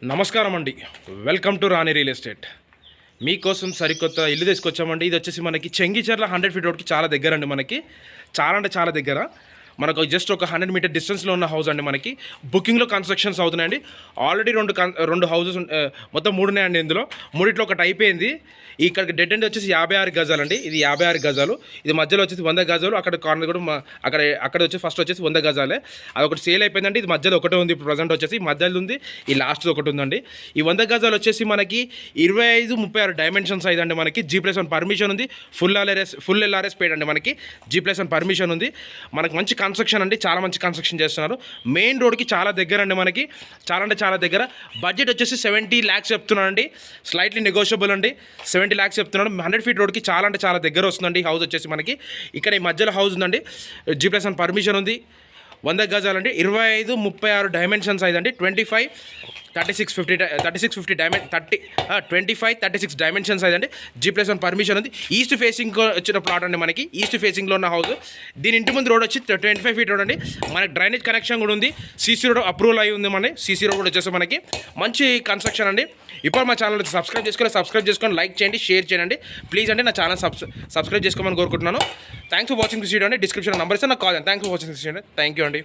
నమస్కారం అండి. Welcome to Rani real estate. మీకోసం సరికొత్త ఇల్లు తీసుకొచ్చామండి. ఇది వచ్చేసి మనకి చెంగిచెర్ల 100 ఫీట్ రోడ్కి చాలా దగ్గర అండి. మనకి చాలా అంటే చాలా దగ్గర. మనకు జస్ట్ ఒక 100 మీటర్ డిస్టెన్స్లో ఉన్న హౌస్ అండి. మనకి బుకింగ్లో కన్స్ట్రక్షన్స్ అవుతున్నాయండి. ఆల్రెడీ రెండు హౌసెస్ మొత్తం 3 ఉన్నాయండి. ఇందులో 3 ఒకటి అయిపోయింది. ఇక్కడికి డెడ్ ఎండ్ వచ్చేసి 56 గజాలు అండి. ఇది 56 గజాలు. ఇది మధ్యలో వచ్చేసి 100 గజాలు. అక్కడ కార్నర్ కూడా అక్కడ వచ్చి ఫస్ట్ వచ్చేసి 100 గజాలే. అది ఒకటి సేల్ అయిపోయిందండి. ఇది మధ్యలో ఒకటే ఉంది. ఇప్పుడు ప్రజెంట్ వచ్చేసి మధ్యలో ఉంది. ఈ లాస్ట్ ఒకటి ఉందండి. ఈ 100 గజాలు వచ్చేసి మనకి 25-36 డైమెన్షన్స్ అయిందండి. మనకి G+1 పర్మిషన్ ఉంది. ఫుల్ ఎల్ఆర్ఎస్ పేడ్ అండి. మనకి G+1 పర్మిషన్ ఉంది. మనకి మంచి కన్స్ట్రక్షన్ అండి. చాలా మంచి కన్స్ట్రక్షన్ చేస్తున్నారు. మెయిన్ రోడ్కి చాలా దగ్గర అండి. మనకి చాలా అంటే చాలా దగ్గర. బడ్జెట్ వచ్చేసి 70 lakhs చెప్తున్నానండి. స్లైట్లీ నెగోషియబుల్ అండి. 70 lakhs చెప్తున్నాడు. 100 ఫీట్ రోడ్కి చాలా అంటే చాలా దగ్గర వస్తుందండి. హౌస్ వచ్చేసి మనకి ఇక్కడ ఈ మధ్యలో హౌస్ ఉందండి. G+1 పర్మిషన్ ఉంది. 100 గజాలండి. 25-36 డైమెన్షన్స్ అయిందండి. 25-36 డైమెన్షన్స్ అయిందండి. G+1 పర్మిషన్ ఉంది. ఈస్ట్ ఫేసింగ్ వచ్చిన ప్లాట్ అండి. మనకి ఈస్ట్ ఫేసింగ్లో ఉన్న హౌస్. దీని ఇంటి ముందు రోడ్ వచ్చి 25 ఫీట్ రోడ్ అండి. మనకి డ్రైనేజ్ కనెక్షన్ కూడా ఉంది. సీసీ రోడ్ అప్రూవల్ అయి ఉంది. మన సీసీ రోడ్ కూడా వచ్చేసి మనకి మంచి కన్స్ట్రక్షన్ అండి. ఇప్పుడు మా ఛానల్ సబ్స్క్రైబ్ చేసుకొని లైక్ చేయండి, షేర్ చేయండి ప్లీజ్ అండి. నా ఛానల్ సబ్స్క్రైబ్ చేసుకోమని కోరుకుంటున్నాను. Thanks for watching this video అండి. డిస్క్రిప్షన్ నెంబర్ ఇస్తే నాకు కాల్ చేయండి. Thanks for watching this video. Thank you అండి.